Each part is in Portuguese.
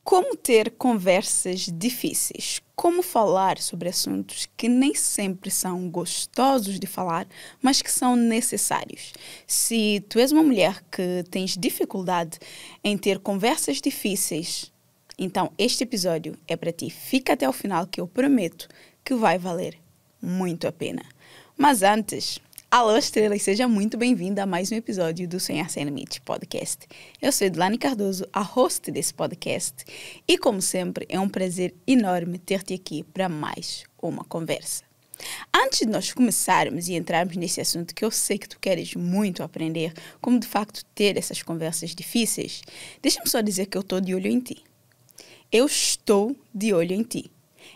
Como ter conversas difíceis? Como falar sobre assuntos que nem sempre são gostosos de falar, mas que são necessários? Se tu és uma mulher que tens dificuldade em ter conversas difíceis, então este episódio é para ti. Fica até o final que eu prometo que vai valer muito a pena. Mas antes, alô Estrela e seja muito bem-vinda a mais um episódio do Sonhar Sem Limite podcast. Eu sou Edilane Cardoso, a host desse podcast e como sempre é um prazer enorme ter-te aqui para mais uma conversa. Antes de nós começarmos e entrarmos nesse assunto que eu sei que tu queres muito aprender, como de facto ter essas conversas difíceis, deixa-me só dizer que eu estou de olho em ti. Eu estou de olho em ti.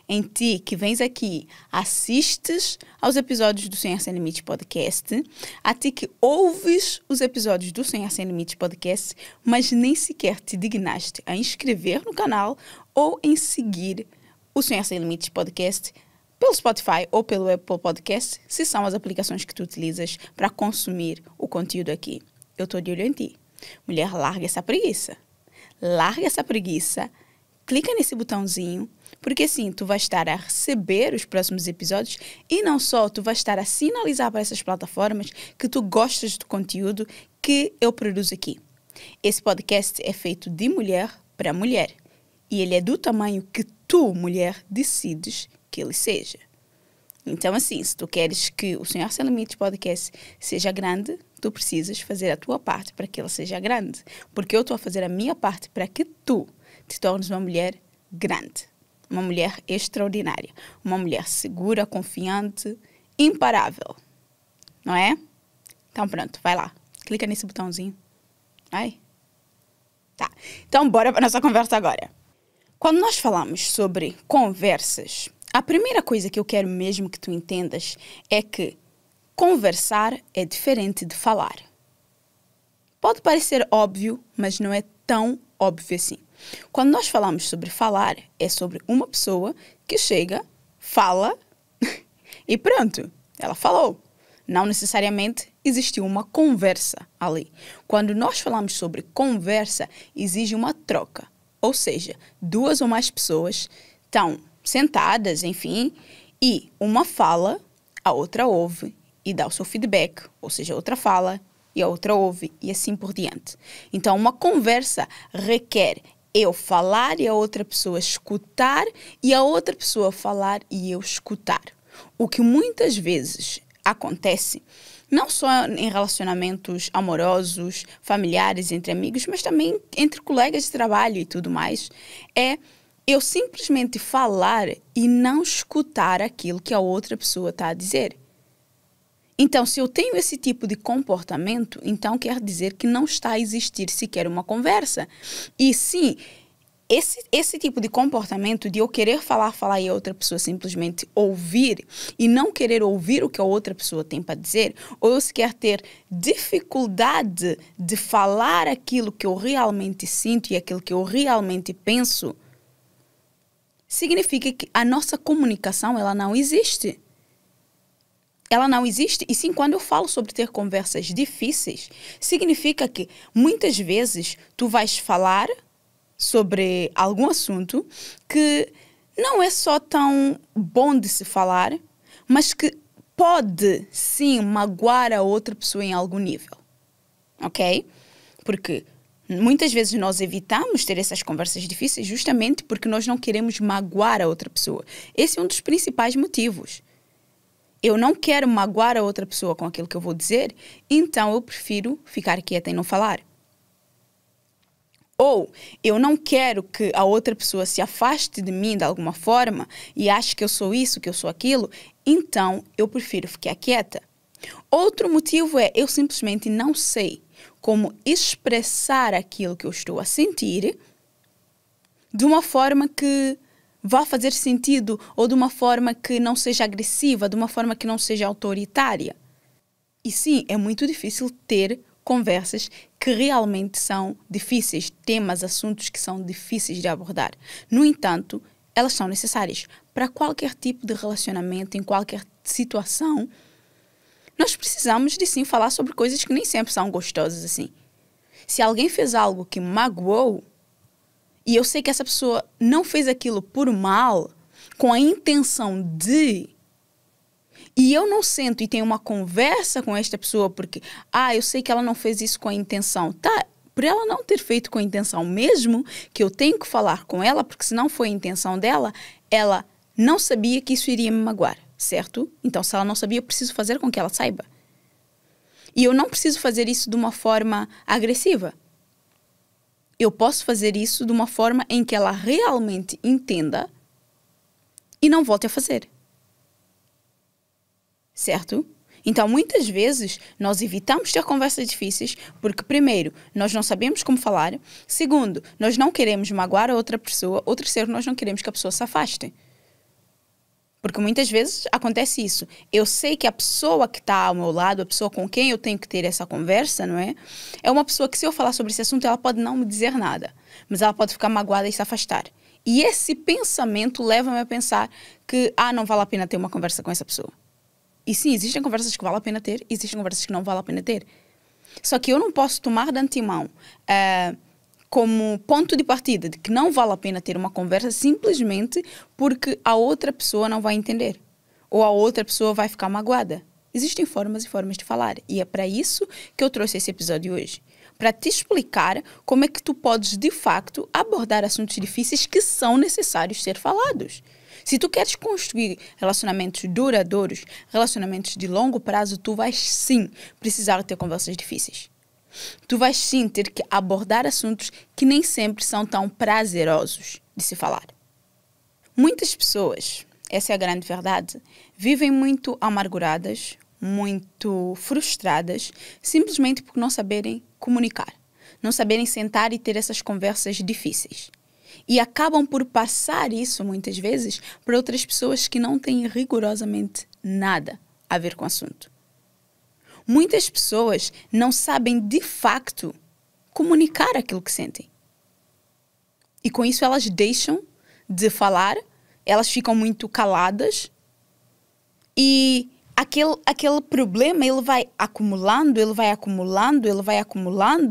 Em ti que vens aqui, assistes aos episódios do Sonhar Sem Limites podcast, a ti que ouves os episódios do Sonhar Sem Limites podcast, mas nem sequer te dignaste a inscrever no canal ou em seguir o Sonhar Sem Limites podcast pelo Spotify ou pelo Apple Podcast, se são as aplicações que tu utilizas para consumir o conteúdo aqui. Eu estou de olho em ti. Mulher, larga essa preguiça. Larga essa preguiça. Clica nesse botãozinho, porque assim tu vais estar a receber os próximos episódios e não só, tu vais estar a sinalizar para essas plataformas que tu gostas do conteúdo que eu produzo aqui. Esse podcast é feito de mulher para mulher e ele é do tamanho que tu, mulher, decides que ele seja. Então assim, se tu queres que o Sonhar Sem Limites podcast seja grande, tu precisas fazer a tua parte para que ele seja grande, porque eu estou a fazer a minha parte para que tu te tornes uma mulher grande, uma mulher extraordinária, uma mulher segura, confiante, imparável. Não é? Então pronto, vai lá. Clica nesse botãozinho. Vai. Tá. Então bora para nossa conversa agora. Quando nós falamos sobre conversas, a primeira coisa que eu quero mesmo que tu entendas é que conversar é diferente de falar. Pode parecer óbvio, mas não é tão óbvio assim. Quando nós falamos sobre falar, é sobre uma pessoa que chega, fala e pronto, ela falou. Não necessariamente existiu uma conversa ali. Quando nós falamos sobre conversa, exige uma troca. Ou seja, duas ou mais pessoas estão sentadas, enfim, e uma fala, a outra ouve e dá o seu feedback. Ou seja, a outra fala e a outra ouve e assim por diante. Então, uma conversa requer eu falar e a outra pessoa escutar e a outra pessoa falar e eu escutar. O que muitas vezes acontece, não só em relacionamentos amorosos, familiares, entre amigos, mas também entre colegas de trabalho e tudo mais, é eu simplesmente falar e não escutar aquilo que a outra pessoa está a dizer. Então, se eu tenho esse tipo de comportamento, então quer dizer que não está a existir sequer uma conversa. E sim, esse tipo de comportamento de eu querer falar e a outra pessoa simplesmente ouvir e não querer ouvir o que a outra pessoa tem para dizer, ou eu sequer ter dificuldade de falar aquilo que eu realmente sinto e aquilo que eu realmente penso, significa que a nossa comunicação ela não existe. Ela não existe. E sim, quando eu falo sobre ter conversas difíceis, significa que muitas vezes tu vais falar sobre algum assunto que não é só tão bom de se falar, mas que pode sim magoar a outra pessoa em algum nível. Ok? Porque muitas vezes nós evitamos ter essas conversas difíceis justamente porque nós não queremos magoar a outra pessoa. Esse é um dos principais motivos. Eu não quero magoar a outra pessoa com aquilo que eu vou dizer, então eu prefiro ficar quieta e não falar. Ou eu não quero que a outra pessoa se afaste de mim de alguma forma e ache que eu sou isso, que eu sou aquilo, então eu prefiro ficar quieta. Outro motivo é eu simplesmente não sei como expressar aquilo que eu estou a sentir de uma forma que vá fazer sentido ou de uma forma que não seja agressiva, de uma forma que não seja autoritária. E sim, é muito difícil ter conversas que realmente são difíceis, temas, assuntos que são difíceis de abordar. No entanto, elas são necessárias para qualquer tipo de relacionamento, em qualquer situação. Nós precisamos de sim falar sobre coisas que nem sempre são gostosas assim. Se alguém fez algo que magoou, e eu sei que essa pessoa não fez aquilo por mal, com a intenção de... E eu não sento e tenho uma conversa com esta pessoa porque, eu sei que ela não fez isso com a intenção. Tá, por ela não ter feito com a intenção mesmo, que eu tenho que falar com ela, porque se não foi a intenção dela, ela não sabia que isso iria me magoar, certo? Então, se ela não sabia, eu preciso fazer com que ela saiba. E eu não preciso fazer isso de uma forma agressiva. Eu posso fazer isso de uma forma em que ela realmente entenda e não volte a fazer. Certo? Então, muitas vezes, nós evitamos ter conversas difíceis porque, primeiro, nós não sabemos como falar. Segundo, nós não queremos magoar a outra pessoa. Ou terceiro, nós não queremos que a pessoa se afaste. Porque muitas vezes acontece isso. Eu sei que a pessoa que está ao meu lado, a pessoa com quem eu tenho que ter essa conversa, não é? É uma pessoa que, se eu falar sobre esse assunto, ela pode não me dizer nada. Mas ela pode ficar magoada e se afastar. E esse pensamento leva-me a pensar que, não vale a pena ter uma conversa com essa pessoa. E sim, existem conversas que vale a pena ter, existem conversas que não vale a pena ter. Só que eu não posso tomar de antemão como ponto de partida de que não vale a pena ter uma conversa simplesmente porque a outra pessoa não vai entender. Ou a outra pessoa vai ficar magoada. Existem formas e formas de falar. E é para isso que eu trouxe esse episódio hoje. Para te explicar como é que tu podes, de facto, abordar assuntos difíceis que são necessários ser falados. Se tu queres construir relacionamentos duradouros, relacionamentos de longo prazo, tu vais sim precisar ter conversas difíceis. Tu vais sim ter que abordar assuntos que nem sempre são tão prazerosos de se falar. Muitas pessoas, essa é a grande verdade, vivem muito amarguradas, muito frustradas, simplesmente por não saberem comunicar, não saberem sentar e ter essas conversas difíceis. E acabam por passar isso, muitas vezes, para outras pessoas que não têm rigorosamente nada a ver com o assunto. Muitas pessoas não sabem, de facto, comunicar aquilo que sentem. E com isso elas deixam de falar, elas ficam muito caladas e aquele problema, ele vai acumulando,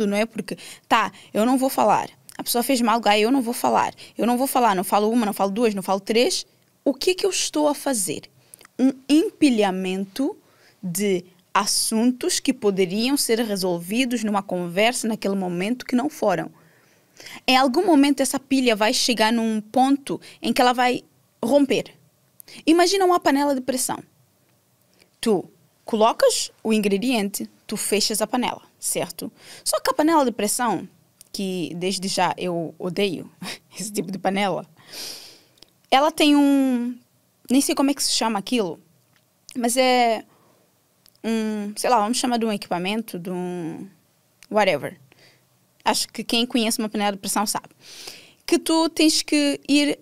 não é? Porque, eu não vou falar. A pessoa fez mal, eu não vou falar. Eu não vou falar, não falo uma, não falo duas, não falo três. O que eu estou a fazer? Um empilhamento de assuntos que poderiam ser resolvidos numa conversa naquele momento que não foram. Em algum momento essa pilha vai chegar num ponto em que ela vai romper. Imagina uma panela de pressão. Tu colocas o ingrediente, tu fechas a panela, certo? Só que a panela de pressão, que desde já eu odeio esse tipo de panela, ela tem nem sei como é que se chama aquilo, mas é vamos chamar de um equipamento, de um whatever. Acho que quem conhece uma panela de pressão sabe. Que tu tens que ir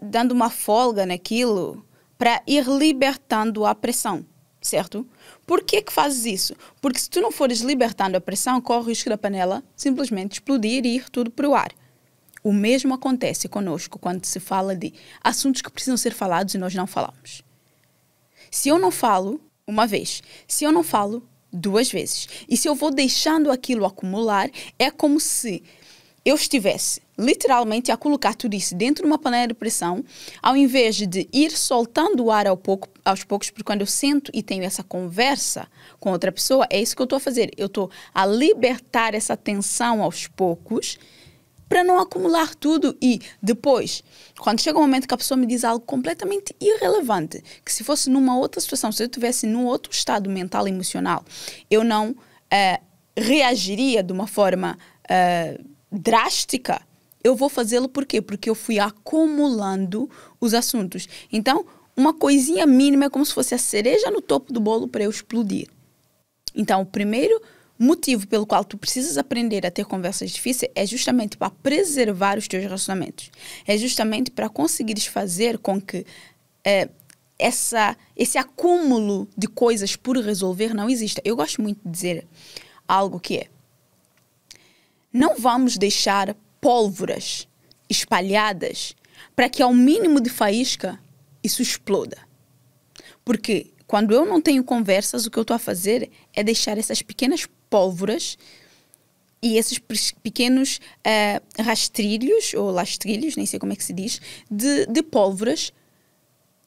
dando uma folga naquilo para ir libertando a pressão, certo? Por que fazes isso? Porque se tu não fores libertando a pressão, corre o risco da panela simplesmente explodir e ir tudo para o ar. O mesmo acontece conosco quando se fala de assuntos que precisam ser falados e nós não falamos. Se eu não falo uma vez, se eu não falo duas vezes, e se eu vou deixando aquilo acumular, é como se eu estivesse literalmente a colocar tudo isso dentro de uma panela de pressão, ao invés de ir soltando o ar aos poucos, porque quando eu sento e tenho essa conversa com outra pessoa, é isso que eu estou a fazer. Eu estou a libertar essa tensão aos poucos para não acumular tudo e depois, quando chega um momento que a pessoa me diz algo completamente irrelevante, que se fosse numa outra situação, se eu estivesse num outro estado mental e emocional, eu não reagiria de uma forma drástica. Eu vou fazê-lo por quê? Porque eu fui acumulando os assuntos. Então, uma coisinha mínima é como se fosse a cereja no topo do bolo para eu explodir. Então, o primeiro motivo pelo qual tu precisas aprender a ter conversas difíceis é justamente para preservar os teus relacionamentos. É justamente para conseguires fazer com que esse acúmulo de coisas por resolver não exista. Eu gosto muito de dizer algo que é: não vamos deixar pólvoras espalhadas para que ao mínimo de faísca isso exploda. Porque quando eu não tenho conversas, o que eu estou a fazer é deixar essas pequenas pólvoras E esses pequenos rastrilhos, ou lastrilhos, nem sei como é que se diz, de pólvoras.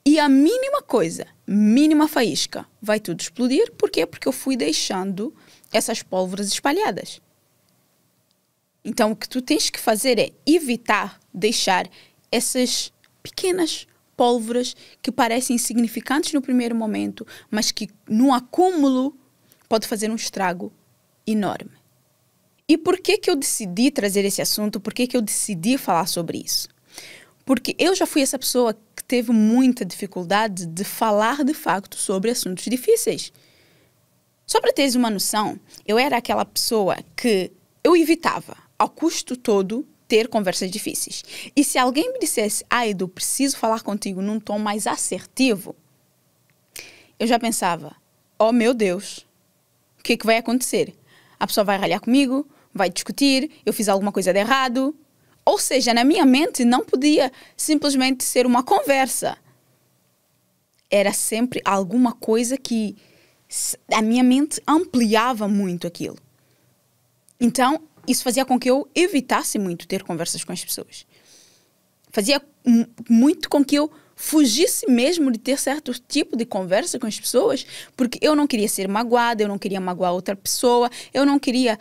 E a mínima coisa, mínima faísca, vai tudo explodir. Por quê? Porque eu fui deixando essas pólvoras espalhadas. Então, o que tu tens que fazer é evitar deixar essas pequenas pólvoras que parecem insignificantes no primeiro momento, mas que, no acúmulo, pode fazer um estrago enorme. E por que que eu decidi trazer esse assunto? Por que que eu decidi falar sobre isso? Porque eu já fui essa pessoa que teve muita dificuldade de falar de facto sobre assuntos difíceis. Só para teres uma noção, eu era aquela pessoa que eu evitava, ao custo todo, ter conversas difíceis. E se alguém me dissesse, Edu, preciso falar contigo num tom mais assertivo, eu já pensava, oh meu Deus, o que é que vai acontecer? A pessoa vai ralhar comigo, vai discutir, eu fiz alguma coisa de errado. Ou seja, na minha mente não podia simplesmente ser uma conversa. Era sempre alguma coisa que a minha mente ampliava muito aquilo. Então, isso fazia com que eu evitasse muito ter conversas com as pessoas. Fazia muito com que eu fugisse mesmo de ter certo tipo de conversa com as pessoas, porque eu não queria ser magoada, eu não queria magoar outra pessoa, eu não queria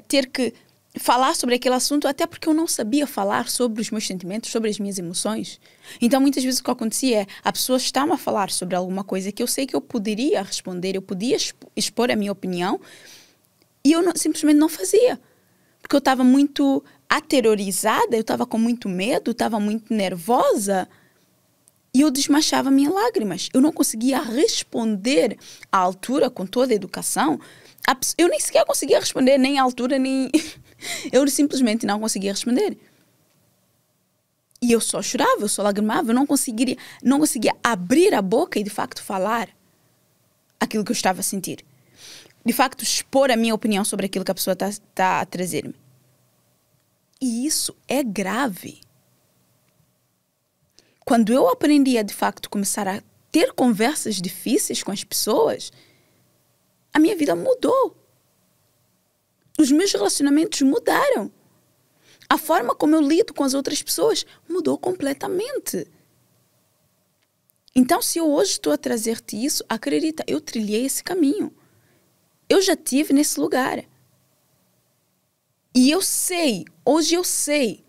ter que falar sobre aquele assunto, até porque eu não sabia falar sobre os meus sentimentos, sobre as minhas emoções. Então, muitas vezes o que acontecia é, a pessoa estava a falar sobre alguma coisa que eu sei que eu poderia responder, eu podia expor a minha opinião, e eu simplesmente não fazia. Porque eu estava muito aterrorizada, eu estava com muito medo, estava muito nervosa, e eu desmanchava minhas lágrimas. Eu não conseguia responder à altura, com toda a educação. Eu nem sequer conseguia responder, nem à altura, nem... Eu simplesmente não conseguia responder. E eu só chorava, eu só lagrimava, eu não conseguia abrir a boca e, de facto, falar aquilo que eu estava a sentir. De facto, expor a minha opinião sobre aquilo que a pessoa está a trazer-me. E isso é grave. Quando eu aprendi a, de facto, começar a ter conversas difíceis com as pessoas, a minha vida mudou. Os meus relacionamentos mudaram. A forma como eu lido com as outras pessoas mudou completamente. Então, se eu hoje estou a trazer-te isso, acredita, eu trilhei esse caminho. Eu já estive nesse lugar. E eu sei, hoje eu sei,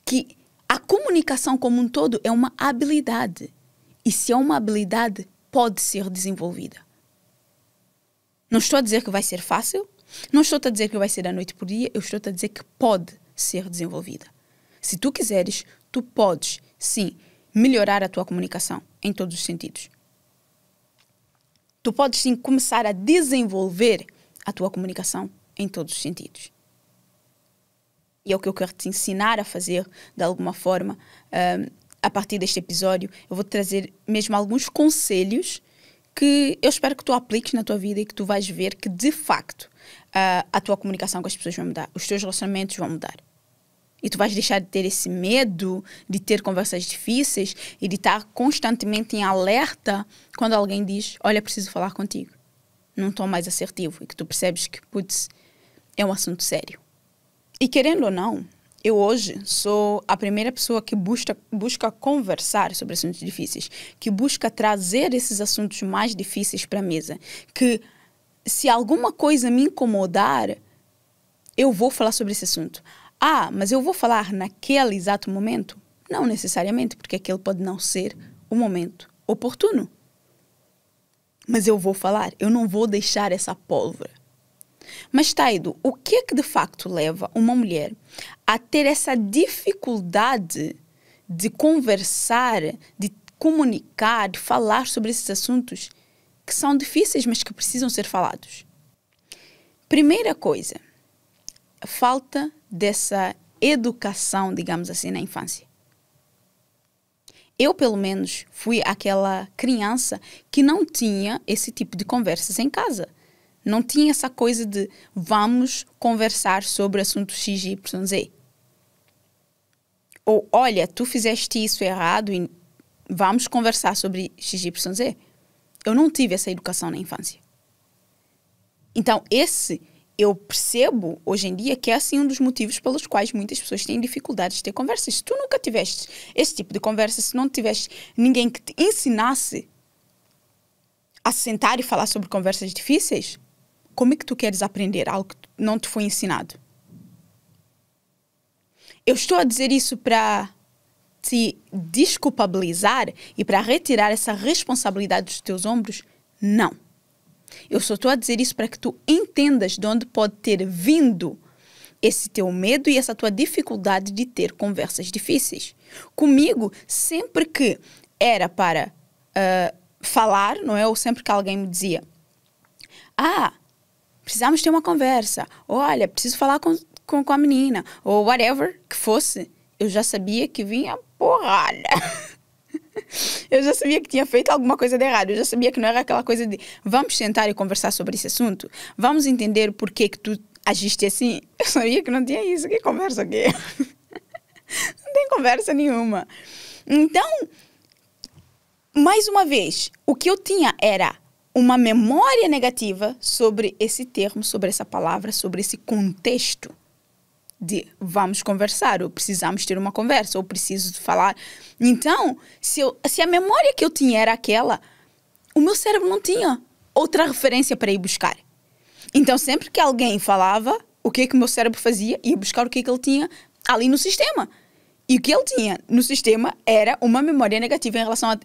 que a comunicação como um todo é uma habilidade. E se é uma habilidade, pode ser desenvolvida. Não estou a dizer que vai ser fácil, não estou a dizer que vai ser da noite para o dia, eu estou a dizer que pode ser desenvolvida. Se tu quiseres, tu podes, sim, melhorar a tua comunicação em todos os sentidos. Tu podes, sim, começar a desenvolver a tua comunicação em todos os sentidos. E é o que eu quero te ensinar a fazer, de alguma forma, a partir deste episódio. Eu vou te trazer mesmo alguns conselhos que eu espero que tu apliques na tua vida e que tu vais ver que, de facto, a tua comunicação com as pessoas vai mudar. Os teus relacionamentos vão mudar. E tu vais deixar de ter esse medo de ter conversas difíceis e de estar constantemente em alerta quando alguém diz, olha, preciso falar contigo. Num tom mais assertivo e que tu percebes que, putz, é um assunto sério. E querendo ou não, eu hoje sou a primeira pessoa que busca conversar sobre assuntos difíceis, que busca trazer esses assuntos mais difíceis para a mesa, que se alguma coisa me incomodar, eu vou falar sobre esse assunto. Ah, mas eu vou falar naquele exato momento? Não necessariamente, porque aquele pode não ser o momento oportuno. Mas eu vou falar, eu não vou deixar essa pólvora. Mas, Taido, o que é que de facto leva uma mulher a ter essa dificuldade de conversar, de comunicar, de falar sobre esses assuntos que são difíceis, mas que precisam ser falados? Primeira coisa, a falta dessa educação, digamos assim, na infância. Eu, pelo menos, fui aquela criança que não tinha esse tipo de conversas em casa. Não tinha essa coisa de vamos conversar sobre assuntos X, Y, Z. Ou, olha, tu fizeste isso errado e vamos conversar sobre X, Y, Z. Eu não tive essa educação na infância. Então, esse eu percebo hoje em dia que é assim um dos motivos pelos quais muitas pessoas têm dificuldades de ter conversas. Se tu nunca tiveste esse tipo de conversa, se não tiveste ninguém que te ensinasse a sentar e falar sobre conversas difíceis, como é que tu queres aprender algo que não te foi ensinado? Eu estou a dizer isso para te desculpabilizar e para retirar essa responsabilidade dos teus ombros? Não. Eu só estou a dizer isso para que tu entendas de onde pode ter vindo esse teu medo e essa tua dificuldade de ter conversas difíceis. Comigo, sempre que era para falar, não é? Ou sempre que alguém me dizia, precisamos ter uma conversa, olha, preciso falar com a menina, ou whatever que fosse, eu já sabia que vinha porrada. Eu já sabia que tinha feito alguma coisa de errado. Eu já sabia que não era aquela coisa de vamos sentar e conversar sobre esse assunto. Vamos entender por que tu agiste assim. Eu sabia que não tinha isso. Que conversa aqui? Não tem conversa nenhuma. Então, mais uma vez, o que eu tinha era uma memória negativa sobre esse termo, sobre essa palavra, sobre esse contexto de vamos conversar, ou precisamos ter uma conversa, ou preciso falar. Então, se a memória que eu tinha era aquela, o meu cérebro não tinha outra referência para ir buscar. Então, sempre que alguém falava, o que é que o meu cérebro fazia? Ia buscar o que é que ele tinha ali no sistema. E o que ele tinha no sistema era uma memória negativa em relação a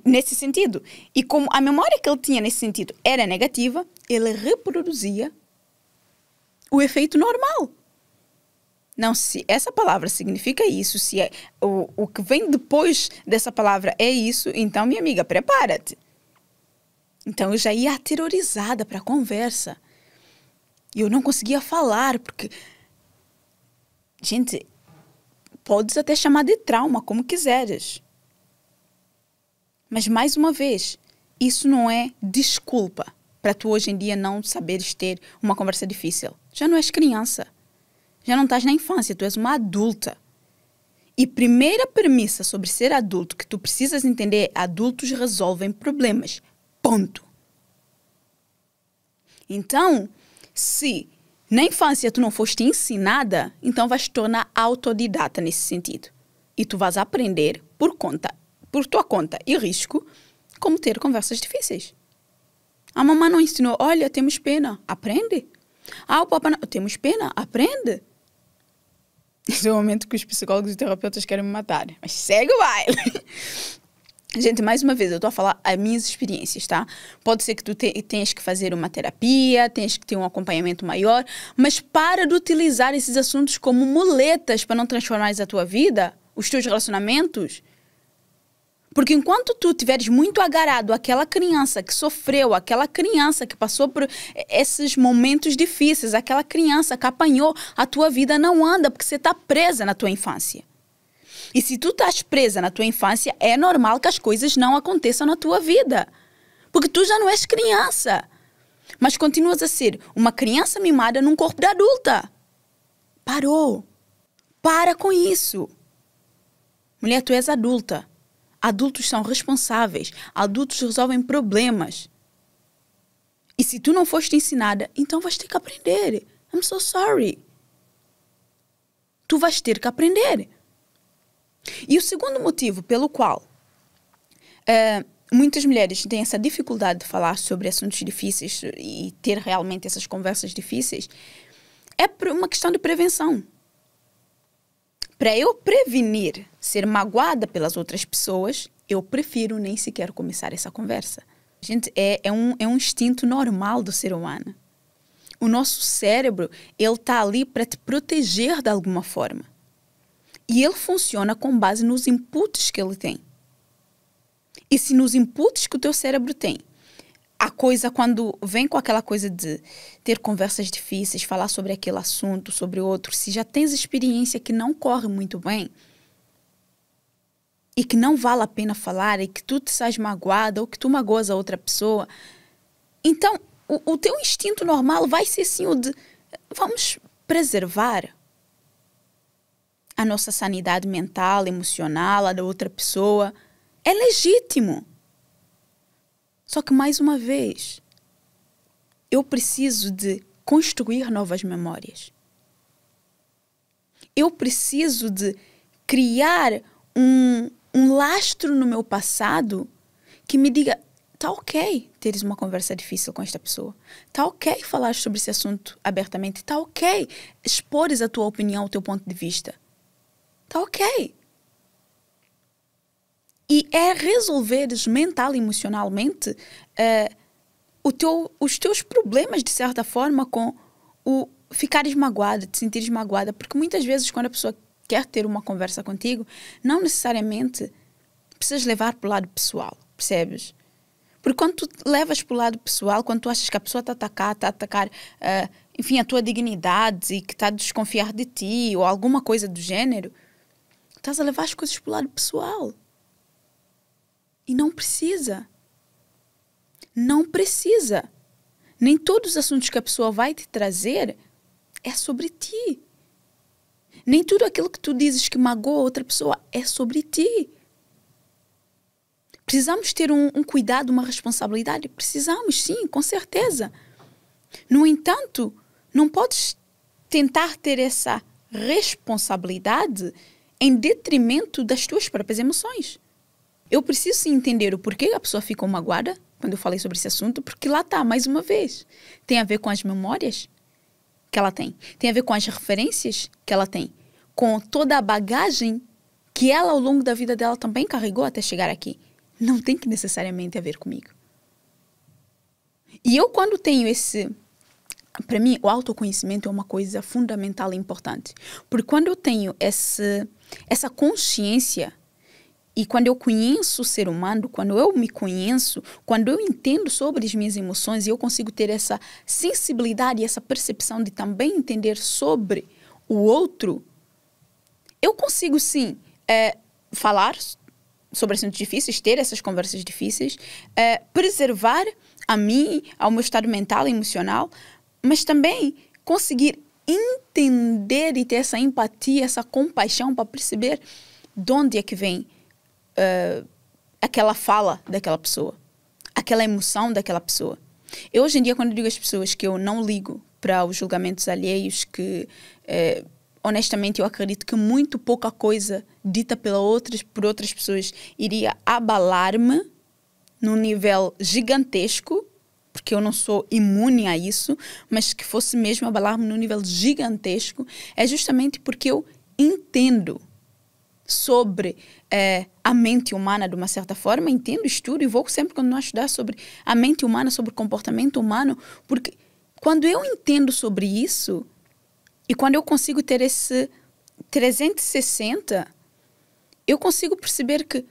nesse sentido. E como a memória que ele tinha nesse sentido era negativa, ele reproduzia o efeito normal. Não, se essa palavra significa isso, se o que vem depois dessa palavra é isso, então, minha amiga, prepara-te. Então, eu já ia aterrorizada para a conversa. E eu não conseguia falar, porque... Gente, podes até chamar de trauma, como quiseres. Mas, mais uma vez, isso não é desculpa para tu hoje em dia não saberes ter uma conversa difícil. Já não és criança. Já não estás na infância, tu és uma adulta. E primeira premissa sobre ser adulto que tu precisas entender é: adultos resolvem problemas. Ponto. Então, se na infância tu não foste ensinada, então vais te tornar autodidata nesse sentido. E tu vais aprender por tua conta e risco, como ter conversas difíceis. A mamãe não ensinou, olha, temos pena, aprende. O papai não, temos pena, aprende. Esse é o momento que os psicólogos e terapeutas querem me matar. Mas segue o baile. Gente, mais uma vez, eu estou a falar as minhas experiências, tá? Pode ser que tu tenhas que fazer uma terapia, tenhas que ter um acompanhamento maior, mas para de utilizar esses assuntos como muletas para não transformares a tua vida, os teus relacionamentos. Porque enquanto tu estiveres muito agarrado àquela criança que sofreu, aquela criança que passou por esses momentos difíceis, aquela criança que apanhou, a tua vida não anda porque você está presa na tua infância. E se tu estás presa na tua infância, é normal que as coisas não aconteçam na tua vida. Porque tu já não és criança. Mas continuas a ser uma criança mimada num corpo de adulta. Parou. Para com isso. Mulher, tu és adulta. Adultos são responsáveis. Adultos resolvem problemas. E se tu não foste ensinada, então vais ter que aprender. I'm so sorry. Tu vais ter que aprender. E o segundo motivo pelo qual muitas mulheres têm essa dificuldade de falar sobre assuntos difíceis e ter realmente essas conversas difíceis é por uma questão de prevenção. Para eu prevenir ser magoada pelas outras pessoas, eu prefiro nem sequer começar essa conversa. Gente, é um instinto normal do ser humano. O nosso cérebro, ele está ali para te proteger de alguma forma. E ele funciona com base nos inputs que ele tem. E se nos inputs que o teu cérebro tem, a coisa quando vem com aquela coisa de ter conversas difíceis, falar sobre aquele assunto, sobre outro, se já tens experiência que não corre muito bem e que não vale a pena falar e que tu te sais magoada ou que tu magoas a outra pessoa, então o teu instinto normal vai ser assim o de vamos preservar a nossa sanidade mental, emocional, a da outra pessoa. É legítimo. Só que, mais uma vez, eu preciso de construir novas memórias. Eu preciso de criar um lastro no meu passado que me diga, tá ok teres uma conversa difícil com esta pessoa. Tá ok falar sobre esse assunto abertamente. Tá ok expores a tua opinião, o teu ponto de vista. Tá ok. E é resolveres mental e emocionalmente os teus problemas, de certa forma, com o ficares magoada, te sentires magoada. Porque muitas vezes, quando a pessoa quer ter uma conversa contigo, não necessariamente precisas levar para o lado pessoal, percebes? Porque quando tu levas para o lado pessoal, quando tu achas que a pessoa está a atacar, enfim, a tua dignidade e que está a desconfiar de ti ou alguma coisa do gênero, estás a levar as coisas para o lado pessoal. E não precisa. Não precisa. Nem todos os assuntos que a pessoa vai te trazer é sobre ti. Nem tudo aquilo que tu dizes que magoa outra pessoa é sobre ti. Precisamos ter um cuidado, uma responsabilidade? Precisamos, sim, com certeza. No entanto, não podes tentar ter essa responsabilidade em detrimento das tuas próprias emoções. Eu preciso sim entender o porquê a pessoa ficou magoada quando eu falei sobre esse assunto, porque lá está, mais uma vez, tem a ver com as memórias que ela tem, tem a ver com as referências que ela tem, com toda a bagagem que ela ao longo da vida dela também carregou até chegar aqui. Não tem que necessariamente a ver comigo. E eu quando tenho esse... Para mim, o autoconhecimento é uma coisa fundamental e importante. Porque quando eu tenho essa consciência e quando eu conheço o ser humano, quando eu me conheço, quando eu entendo sobre as minhas emoções e eu consigo ter essa sensibilidade e essa percepção de também entender sobre o outro, eu consigo sim falar sobre assuntos difíceis, ter essas conversas difíceis, preservar a mim, ao meu estado mental e emocional, mas também conseguir entender e ter essa empatia, essa compaixão para perceber de onde é que vem aquela fala daquela pessoa, aquela emoção daquela pessoa. Eu hoje em dia, quando digo às pessoas que eu não ligo para os julgamentos alheios, que honestamente eu acredito que muito pouca coisa dita por outras pessoas iria abalar-me num nível gigantesco, porque eu não sou imune a isso, mas que fosse mesmo abalar-me num nível gigantesco, é justamente porque eu entendo sobre a mente humana de uma certa forma, entendo, estudo e vou sempre continuar a estudar sobre a mente humana, sobre o comportamento humano, porque quando eu entendo sobre isso e quando eu consigo ter esse 360, eu consigo perceber que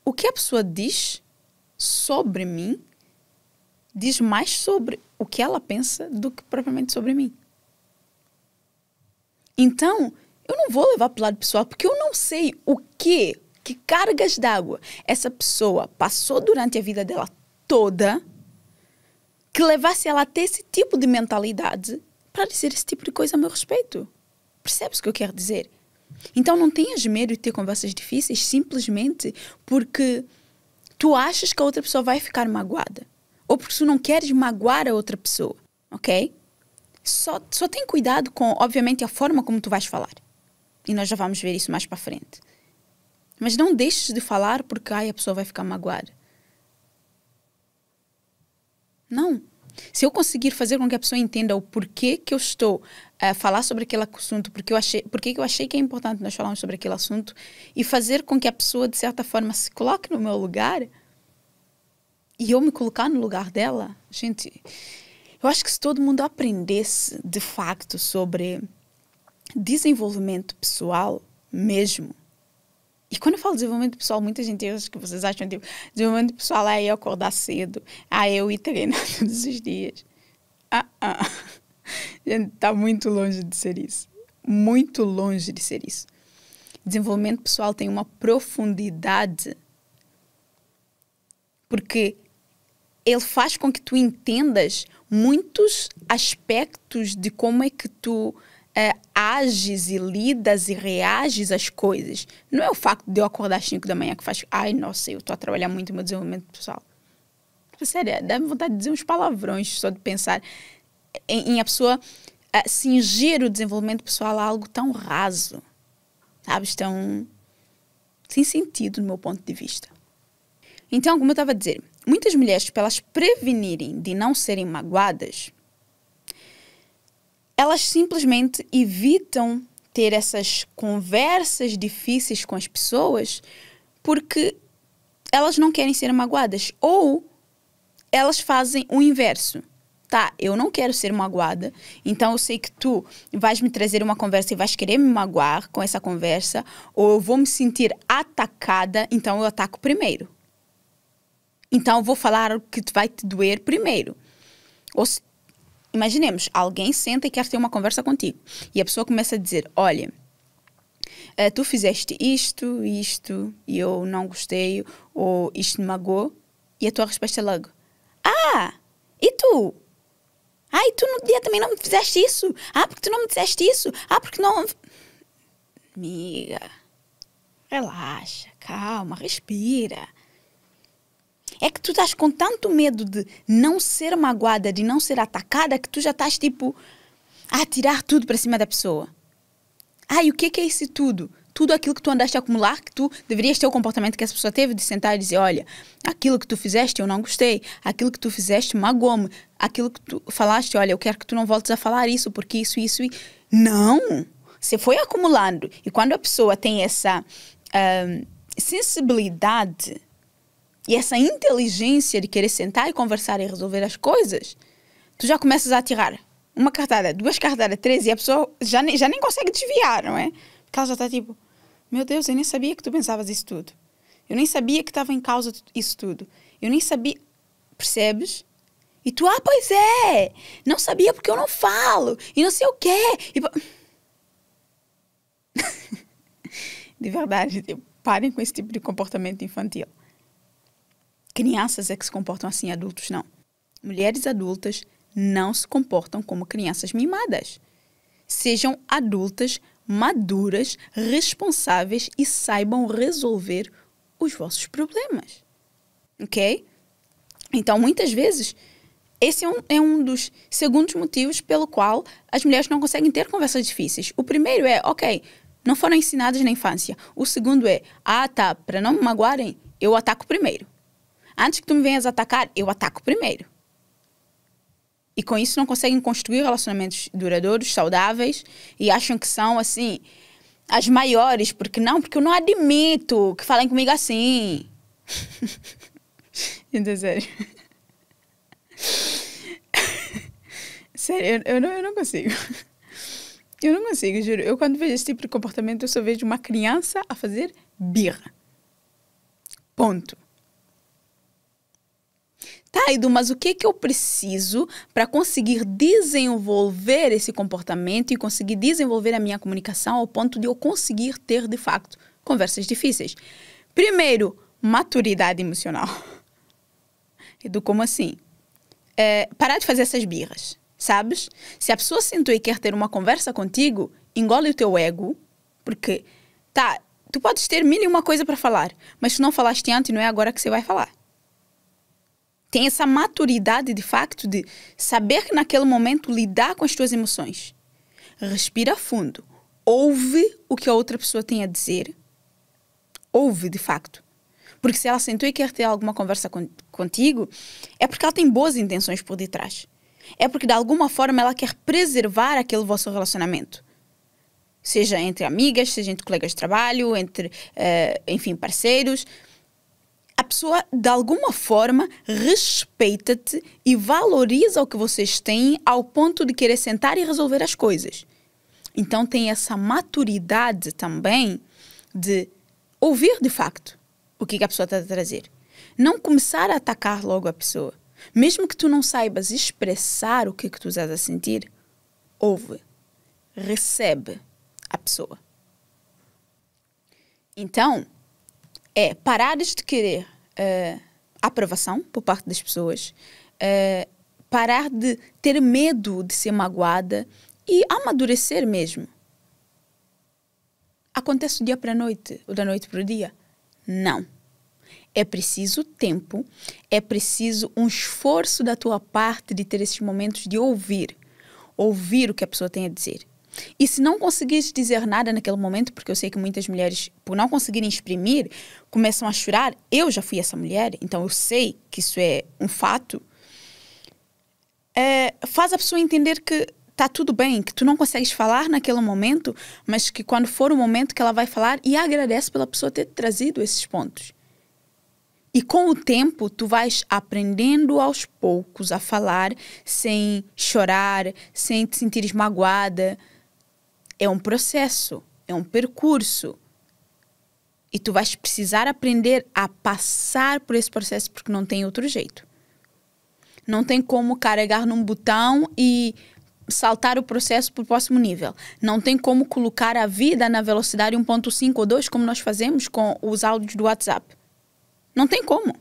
o que a pessoa diz sobre mim diz mais sobre o que ela pensa do que propriamente sobre mim. Então, eu não vou levar para o lado pessoal, porque eu não sei que cargas d'água essa pessoa passou durante a vida dela toda que levasse ela a ter esse tipo de mentalidade para dizer esse tipo de coisa a meu respeito. Percebes o que eu quero dizer? Então não tenhas medo de ter conversas difíceis simplesmente porque tu achas que a outra pessoa vai ficar magoada. Ou porque tu não queres magoar a outra pessoa, ok? Só tem cuidado com, obviamente, a forma como tu vais falar. E nós já vamos ver isso mais para frente. Mas não deixes de falar porque a pessoa vai ficar magoada. Não. Se eu conseguir fazer com que a pessoa entenda o porquê que eu estou a falar sobre aquele assunto, porque eu achei que é importante nós falarmos sobre aquele assunto, e fazer com que a pessoa, de certa forma, se coloque no meu lugar e eu me colocar no lugar dela, gente, eu acho que se todo mundo aprendesse de facto sobre desenvolvimento pessoal mesmo. E quando eu falo desenvolvimento pessoal, muita gente acha que vocês acham tipo, desenvolvimento pessoal é eu acordar cedo, eu ir treinar todos os dias. Gente, está muito longe de ser isso. Muito longe de ser isso. Desenvolvimento pessoal tem uma profundidade porque ele faz com que tu entendas muitos aspectos de como é que tu ages e lidas e reages às coisas. Não é o facto de eu acordar às 5 da manhã que faz... Ai, nossa, eu estou a trabalhar muito no meu desenvolvimento pessoal. Sério, dá-me vontade de dizer uns palavrões só de pensar em a pessoa cingir o desenvolvimento pessoal a algo tão raso. Sabes? Tão sem sentido do meu ponto de vista. Então, como eu estava a dizer, muitas mulheres, para elas prevenirem de não serem magoadas, elas simplesmente evitam ter essas conversas difíceis com as pessoas porque elas não querem ser magoadas. Ou elas fazem o inverso. Tá, eu não quero ser magoada, então eu sei que tu vais me trazer uma conversa e vais querer me magoar com essa conversa, ou eu vou me sentir atacada, então eu ataco primeiro. Então eu vou falar o que vai te doer primeiro. Ou se, imaginemos, alguém senta e quer ter uma conversa contigo, e a pessoa começa a dizer, olha, tu fizeste isto, e eu não gostei, ou isto me magoou, e a tua resposta é logo, e tu? E tu no dia também não me fizeste isso? Porque tu não me disseste isso? Porque não... Amiga, relaxa, calma, respira. É que tu estás com tanto medo de não ser magoada, de não ser atacada, que tu já estás tipo a tirar tudo para cima da pessoa. E o que é isso tudo? Tudo aquilo que tu andaste a acumular, que tu deverias ter o comportamento que essa pessoa teve de sentar e dizer, olha, aquilo que tu fizeste eu não gostei, aquilo que tu fizeste magoou-me, aquilo que tu falaste, olha, eu quero que tu não voltes a falar isso, porque isso e... Não! Você foi acumulando. E quando a pessoa tem essa sensibilidade e essa inteligência de querer sentar e conversar e resolver as coisas, tu já começas a atirar uma cartada, 2 cartadas, 3, e a pessoa já nem consegue desviar, não é? Porque ela já está tipo, meu Deus, eu nem sabia que tu pensavas isso tudo. Eu nem sabia que estava em causa isso tudo. Eu nem sabia... Percebes? E tu, pois é! Não sabia porque eu não falo. E não sei o quê. De verdade, parem com esse tipo de comportamento infantil. Crianças é que se comportam assim, adultos não. Mulheres adultas não se comportam como crianças mimadas. Sejam adultas maduras, responsáveis e saibam resolver os vossos problemas. Ok? Então, muitas vezes, esse é um dos segundos motivos pelo qual as mulheres não conseguem ter conversas difíceis. O primeiro é, não foram ensinadas na infância. O segundo é, para não me magoarem, eu ataco primeiro. Antes que tu me venhas atacar, eu ataco primeiro. E com isso não conseguem construir relacionamentos duradouros, saudáveis, e acham que são, assim, as maiores. Porque eu não admito que falem comigo assim. Então, sério. Sério, eu não consigo. Eu não consigo, juro. Eu quando vejo esse tipo de comportamento, eu só vejo uma criança a fazer birra. Ponto. Edu, mas o que é que eu preciso para conseguir desenvolver esse comportamento e conseguir desenvolver a minha comunicação ao ponto de eu conseguir ter, de facto, conversas difíceis? Primeiro, maturidade emocional. Edu, como assim? Parar de fazer essas birras, sabes? Se a pessoa sentou e quer ter uma conversa contigo, engole o teu ego, porque, tu podes ter 1001 coisa para falar, mas se não falaste antes, não é agora que você vai falar. Tem essa maturidade, de facto, de saber que naquele momento lidar com as tuas emoções. Respira fundo. Ouve o que a outra pessoa tem a dizer. Ouve, de facto. Porque se ela sentou e quer ter alguma conversa contigo, é porque ela tem boas intenções por detrás. É porque, de alguma forma, ela quer preservar aquele vosso relacionamento. Seja entre amigas, seja entre colegas de trabalho, entre, enfim, parceiros. A pessoa, de alguma forma, respeita-te e valoriza o que vocês têm ao ponto de querer sentar e resolver as coisas. Então, tem essa maturidade também de ouvir, de facto, o que a pessoa está a trazer. Não começar a atacar logo a pessoa. Mesmo que tu não saibas expressar o que tu estás a sentir, ouve, recebe a pessoa. Então, parares de querer aprovação por parte das pessoas, parar de ter medo de ser magoada e amadurecer mesmo. Acontece do dia para a noite ou da noite para o dia? Não. É preciso tempo, é preciso um esforço da tua parte de ter esses momentos de ouvir o que a pessoa tem a dizer. E se não conseguires dizer nada naquele momento, porque eu sei que muitas mulheres, por não conseguirem exprimir, começam a chorar. Eu já fui essa mulher, então eu sei que isso é um fato. Faz a pessoa entender que está tudo bem, que tu não consegues falar naquele momento, mas que quando for o momento que ela vai falar, e agradece pela pessoa ter trazido esses pontos. E com o tempo, tu vais aprendendo aos poucos a falar sem chorar, sem te sentires magoada. É um processo, é um percurso. E tu vais precisar aprender a passar por esse processo porque não tem outro jeito. Não tem como carregar num botão e saltar o processo para o próximo nível. Não tem como colocar a vida na velocidade 1.5 ou 2 como nós fazemos com os áudios do WhatsApp. Não tem como.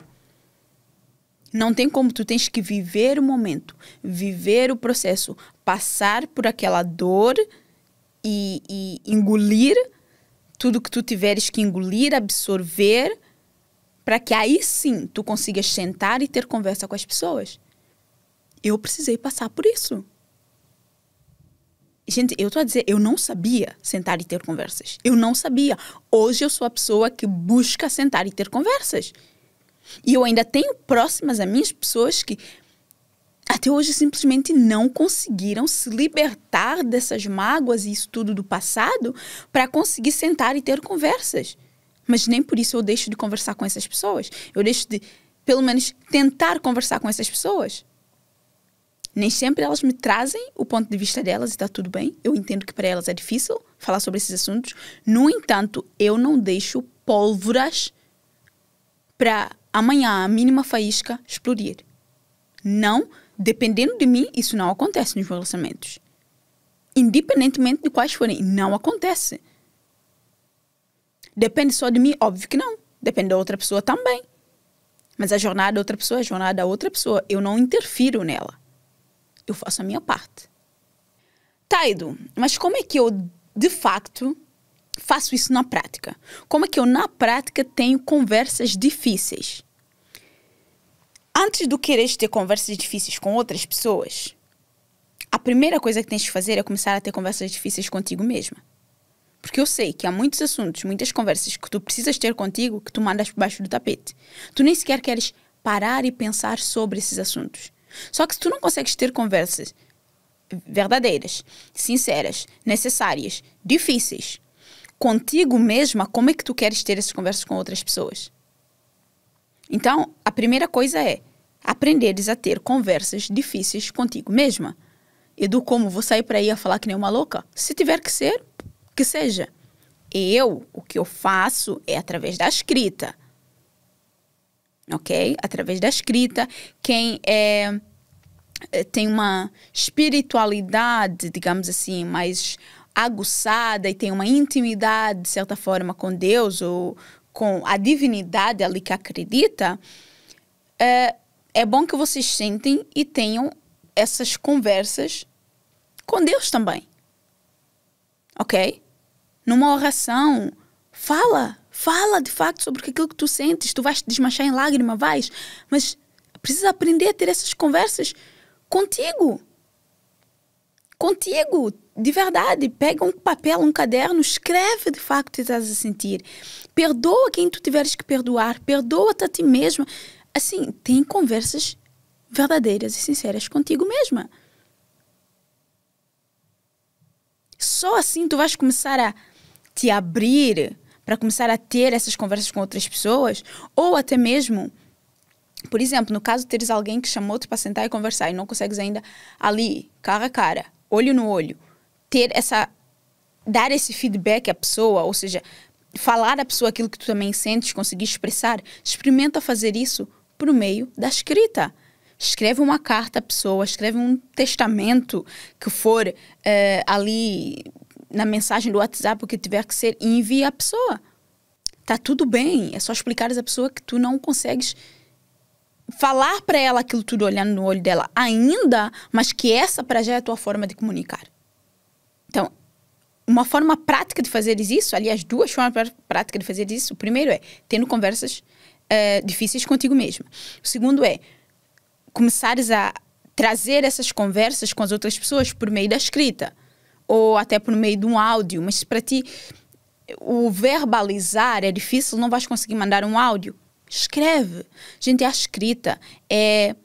Não tem como. Tu tens que viver o momento, viver o processo, passar por aquela dor e engolir tudo que tu tiveres que engolir, absorver, para que aí sim tu consigas sentar e ter conversa com as pessoas. Eu precisei passar por isso. Gente, eu estou a dizer, eu não sabia sentar e ter conversas. Eu não sabia. Hoje eu sou a pessoa que busca sentar e ter conversas. E eu ainda tenho próximas a mim pessoas que até hoje simplesmente não conseguiram se libertar dessas mágoas e isso tudo do passado para conseguir sentar e ter conversas. Mas nem por isso eu deixo de conversar com essas pessoas. Eu deixo de, pelo menos, tentar conversar com essas pessoas. Nem sempre elas me trazem o ponto de vista delas e está tudo bem. Eu entendo que para elas é difícil falar sobre esses assuntos. No entanto, eu não deixo pólvoras para amanhã a mínima faísca explodir. Não, dependendo de mim, isso não acontece nos relacionamentos. Independentemente de quais forem, não acontece. Depende só de mim? Óbvio que não. Depende da outra pessoa também. Mas a jornada da outra pessoa é a jornada da outra pessoa. Eu não interfiro nela. Eu faço a minha parte. Taido, mas como é que eu, de facto, faço isso na prática? Como é que eu, na prática, tenho conversas difíceis? Antes de querer ter conversas difíceis com outras pessoas, a primeira coisa que tens de fazer é começar a ter conversas difíceis contigo mesma. Porque eu sei que há muitos assuntos, muitas conversas que tu precisas ter contigo que tu mandas por baixo do tapete. Tu nem sequer queres parar e pensar sobre esses assuntos. Só que se tu não consegues ter conversas verdadeiras, sinceras, necessárias, difíceis, contigo mesma, como é que tu queres ter essas conversas com outras pessoas? Então, a primeira coisa é aprenderes a ter conversas difíceis contigo mesma. Edu, como vou sair para aí a falar que nem uma louca? Se tiver que ser, que seja. O que eu faço é através da escrita. Ok? Através da escrita. Quem tem uma espiritualidade, digamos assim, mais aguçada e tem uma intimidade, de certa forma, com Deus ou com a divindade ali que acredita, é bom que vocês sentem e tenham essas conversas com Deus também. Ok? Numa oração, fala de facto sobre aquilo que tu sentes. Tu vais te desmanchar em lágrima, mas precisa aprender a ter essas conversas contigo, de verdade. Pega um papel, um caderno, escreve de facto o que estás a sentir. Perdoa quem tu tiveres que perdoar, perdoa-te a ti mesma. Assim, tem conversas verdadeiras e sinceras contigo mesma. Só assim tu vais começar a te abrir para começar a ter essas conversas com outras pessoas, ou até mesmo, por exemplo, no caso de teres alguém que chamou-te para sentar e conversar e não consegues ainda ali, cara a cara, olho no olho, dar esse feedback à pessoa, ou seja, falar à pessoa aquilo que tu também sentes, conseguir expressar, experimenta fazer isso por meio da escrita. Escreve uma carta à pessoa, escreve um testamento que for ali na mensagem do WhatsApp, o que tiver que ser, e envia à pessoa. Tá tudo bem, é só explicares à pessoa que tu não consegues falar para ela aquilo tudo olhando no olho dela ainda, mas que essa para já é a tua forma de comunicar. Então, uma forma prática de fazer isso, aliás, duas formas práticas de fazer isso. O primeiro é tendo conversas difíceis contigo mesma. O segundo é começares a trazer essas conversas com as outras pessoas por meio da escrita ou até por meio de um áudio. Mas para ti o verbalizar é difícil, não vais conseguir mandar um áudio. Escreve. Gente, a escrita é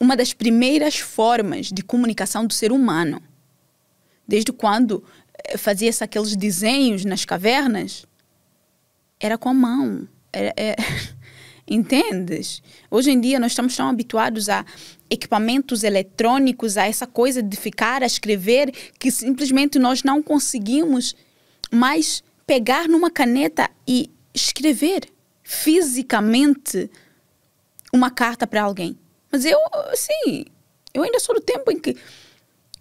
uma das primeiras formas de comunicação do ser humano. Desde quando fazia-se aqueles desenhos nas cavernas, era com a mão. Entendes? Hoje em dia nós estamos tão habituados a equipamentos eletrônicos, a essa coisa de ficar a escrever, que simplesmente nós não conseguimos mais pegar numa caneta e escrever fisicamente uma carta para alguém. Mas eu ainda sou do tempo em que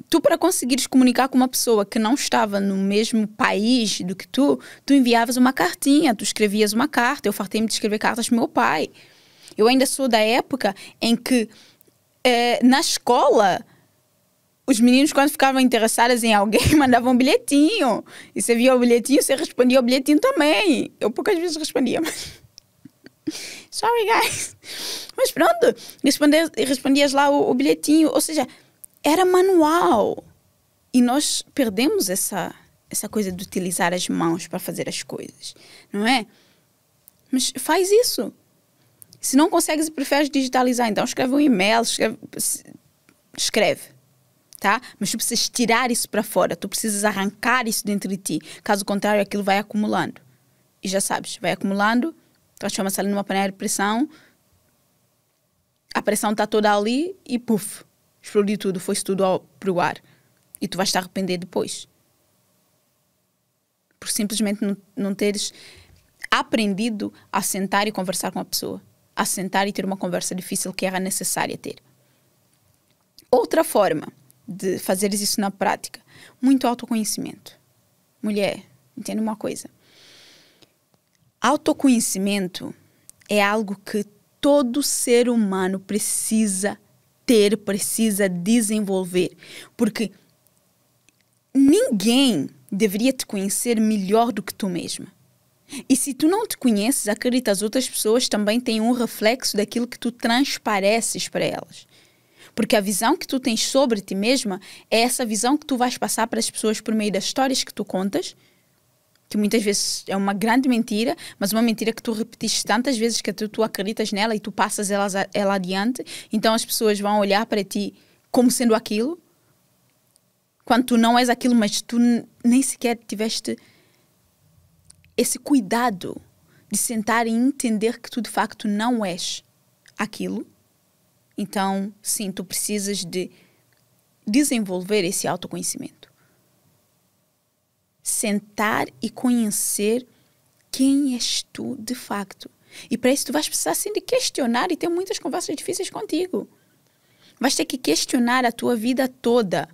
tu, para conseguires comunicar com uma pessoa que não estava no mesmo país do que tu enviavas uma cartinha, tu escrevias uma carta. Eu fartei-me de escrever cartas para meu pai. Eu ainda sou da época em que na escola os meninos, quando ficavam interessados em alguém, mandavam um bilhetinho. E você via o bilhetinho, você respondia o bilhetinho também. Eu poucas vezes respondia, mas... Sorry, guys. Mas pronto, respondias lá o bilhetinho. Ou seja, era manual. E nós perdemos essa coisa de utilizar as mãos para fazer as coisas. Não é? Mas faz isso. Se não consegues e preferes digitalizar, então escreve um e-mail, escreve. Tá? Mas tu precisas tirar isso para fora. Tu precisas arrancar isso dentro de ti. Caso contrário, aquilo vai acumulando. E já sabes, vai acumulando, transforma-se ali numa panela de pressão. A pressão está toda ali e puf, explodiu tudo, foi-se tudo para o ar. E tu vais te arrepender depois. Por simplesmente não teres aprendido a sentar e conversar com a pessoa. A sentar e ter uma conversa difícil que era necessária ter. Outra forma de fazeres isso na prática, muito autoconhecimento. Mulher, entende uma coisa. Autoconhecimento é algo que todo ser humano precisa ter, precisa desenvolver. Porque ninguém deveria te conhecer melhor do que tu mesma. E se tu não te conheces, acredita, as outras pessoas também têm um reflexo daquilo que tu transpareces para elas. Porque a visão que tu tens sobre ti mesma é essa visão que tu vais passar para as pessoas por meio das histórias que tu contas, que muitas vezes é uma grande mentira, mas uma mentira que tu repetiste tantas vezes que tu acreditas nela e tu passas ela adiante. Então as pessoas vão olhar para ti como sendo aquilo, quando tu não és aquilo, mas tu nem sequer tiveste esse cuidado de sentar e entender que tu de facto não és aquilo. Então, sim, tu precisas de desenvolver esse autoconhecimento. Sentar e conhecer quem és tu de facto. E para isso tu vais precisar sim de questionar e ter muitas conversas difíceis contigo. Vais ter que questionar a tua vida toda.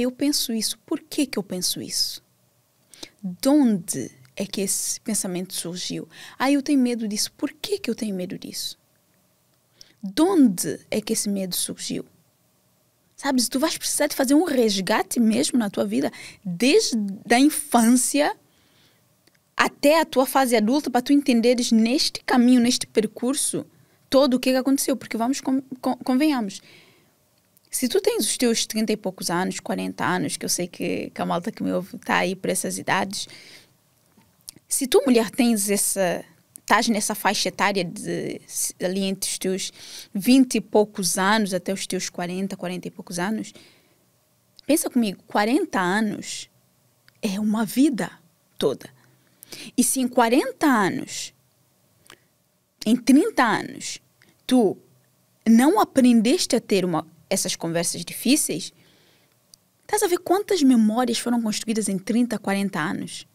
Eu penso isso. Por que eu penso isso? De onde é que esse pensamento surgiu? Eu tenho medo disso. Por que eu tenho medo disso? De onde é que esse medo surgiu? Sabes, tu vais precisar de fazer um resgate mesmo na tua vida, desde a infância até a tua fase adulta, para tu entenderes neste caminho, neste percurso, todo o que aconteceu. Porque vamos, convenhamos, se tu tens os teus 30 e poucos anos, 40 anos, que eu sei que a malta que me ouve está aí por essas idades, se tu, mulher, estás nessa faixa etária ali entre os teus 20 e poucos anos até os teus 40 e poucos anos, pensa comigo, 40 anos é uma vida toda. E se em 40 anos, em 30 anos, tu não aprendeste a ter essas conversas difíceis, estás a ver quantas memórias foram construídas em 30, 40 anos?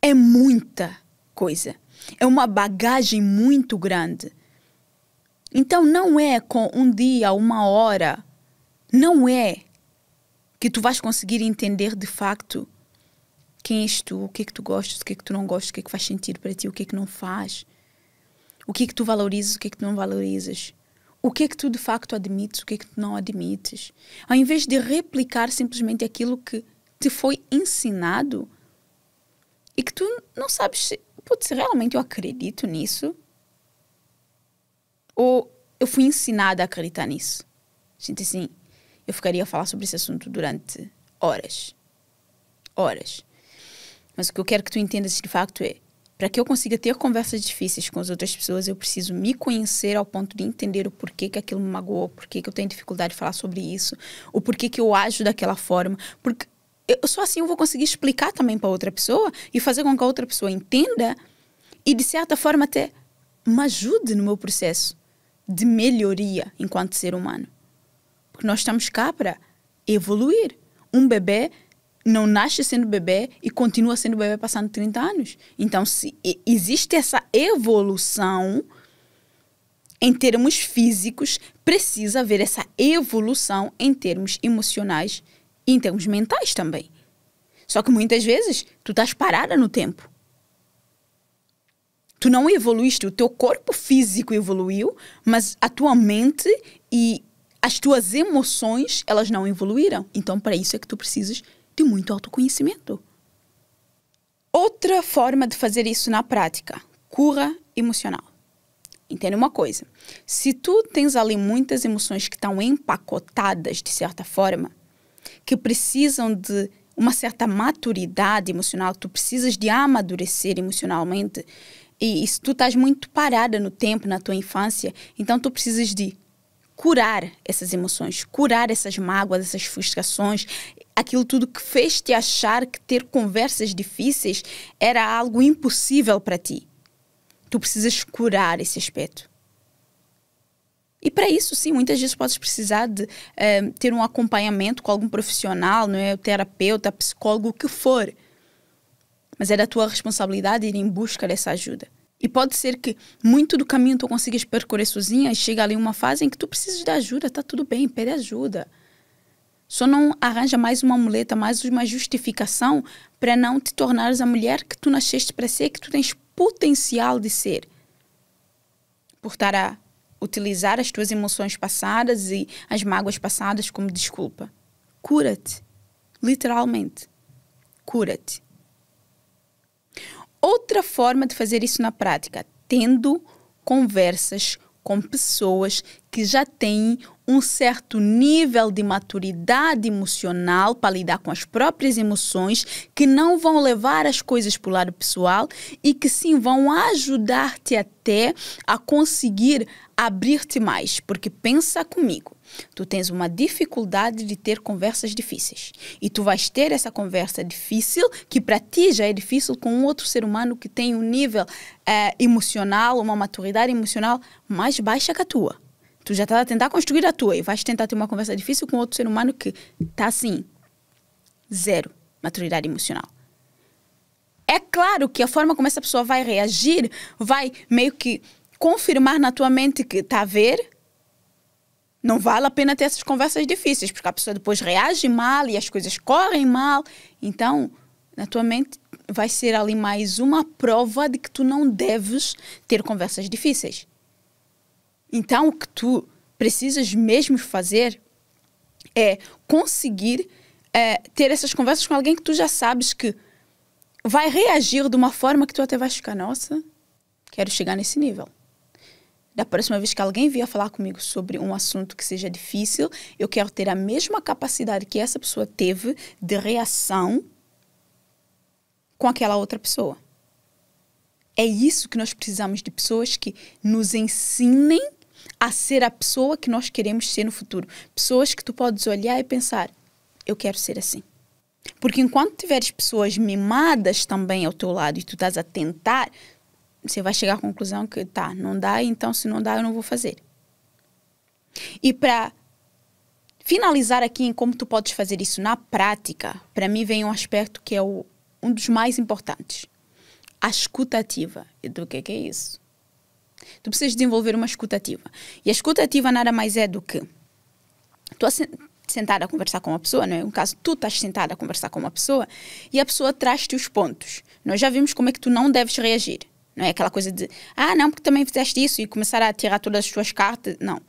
É muita coisa. É uma bagagem muito grande. Então não é com um dia, uma hora, não é que tu vais conseguir entender de facto quem és tu, o que é que tu gostas, o que é que tu não gostas, o que é que faz sentido para ti, o que é que não faz, o que é que tu valorizas, o que é que tu não valorizas, o que é que tu de facto admites, o que é que tu não admites. Ao invés de replicar simplesmente aquilo que te foi ensinado e que tu não sabes putz, realmente eu acredito nisso? Ou eu fui ensinada a acreditar nisso? Gente, assim, eu ficaria a falar sobre esse assunto durante horas. Horas. Mas o que eu quero que tu entendas de facto é, para que eu consiga ter conversas difíceis com as outras pessoas, eu preciso me conhecer ao ponto de entender o porquê que aquilo me magoou, o porquê que eu tenho dificuldade de falar sobre isso, o porquê que eu ajo daquela forma. Porque só assim eu vou conseguir explicar também para outra pessoa e fazer com que a outra pessoa entenda e, de certa forma, até me ajude no meu processo de melhoria enquanto ser humano. Porque nós estamos cá para evoluir. Um bebê não nasce sendo bebê e continua sendo bebê passando 30 anos. Então, se existe essa evolução em termos físicos, precisa haver essa evolução em termos emocionais e em termos mentais também. Só que muitas vezes tu estás parada no tempo. Tu não evoluíste, o teu corpo físico evoluiu, mas a tua mente e as tuas emoções, elas não evoluíram. Então, para isso é que tu precisas de muito autoconhecimento. Outra forma de fazer isso na prática, cura emocional. Entende uma coisa? Se tu tens ali muitas emoções que estão empacotadas de certa forma, que precisam de uma certa maturidade emocional, tu precisas de amadurecer emocionalmente, e se tu estás muito parada no tempo, na tua infância, então tu precisas de curar essas emoções, curar essas mágoas, essas frustrações, aquilo tudo que fez-te achar que ter conversas difíceis era algo impossível para ti. Tu precisas curar esse aspecto. E para isso, sim, muitas vezes podes precisar de ter um acompanhamento com algum profissional, não é? Terapeuta, psicólogo, o que for. Mas é da tua responsabilidade ir em busca dessa ajuda. E pode ser que muito do caminho tu consigas percorrer sozinha e chega ali uma fase em que tu precisas de ajuda, tá tudo bem, pede ajuda. Só não arranja mais uma muleta, mais uma justificação para não te tornares a mulher que tu nasceste para ser, que tu tens potencial de ser. Por estar a utilizar as tuas emoções passadas e as mágoas passadas como desculpa. Cura-te. Literalmente. Cura-te. Outra forma de fazer isso na prática, tendo conversas com pessoas que já têm um certo nível de maturidade emocional para lidar com as próprias emoções, que não vão levar as coisas para o lado pessoal e que sim vão ajudar-te até a conseguir abrir-te mais. Porque pensa comigo, tu tens uma dificuldade de ter conversas difíceis e tu vais ter essa conversa difícil, que para ti já é difícil, com um outro ser humano que tem um nível emocional, uma maturidade emocional mais baixa que a tua. Tu já estás a tentar construir a tua e vais tentar ter uma conversa difícil com outro ser humano que está assim, zero maturidade emocional. É claro que a forma como essa pessoa vai reagir vai meio que confirmar na tua mente que, está a ver, não vale a pena ter essas conversas difíceis, porque a pessoa depois reage mal e as coisas correm mal. Então, na tua mente vai ser ali mais uma prova de que tu não deves ter conversas difíceis. Então, o que tu precisas mesmo fazer é conseguir ter essas conversas com alguém que tu já sabes que vai reagir de uma forma que tu até vais ficar, nossa, quero chegar nesse nível. Da próxima vez que alguém vier falar comigo sobre um assunto que seja difícil, eu quero ter a mesma capacidade que essa pessoa teve de reação com aquela outra pessoa. É isso que nós precisamos, de pessoas que nos ensinem a ser a pessoa que nós queremos ser no futuro. Pessoas que tu podes olhar e pensar, eu quero ser assim. Porque enquanto tiveres pessoas mimadas também ao teu lado e tu estás a tentar, você vai chegar à conclusão que não dá, então se não dá eu não vou fazer. E para finalizar aqui em como tu podes fazer isso na prática, para mim vem um aspecto que é um dos mais importantes. A escuta ativa. E do que é isso? Tu precisas desenvolver uma escuta ativa. E a escuta ativa nada mais é do que tu sentada a conversar com uma pessoa, não é? No caso, tu estás sentada a conversar com uma pessoa e a pessoa traz-te os pontos. Nós já vimos como é que tu não deves reagir. Não é aquela coisa de, não, porque também fizeste isso, e começar a tirar todas as tuas cartas. Não.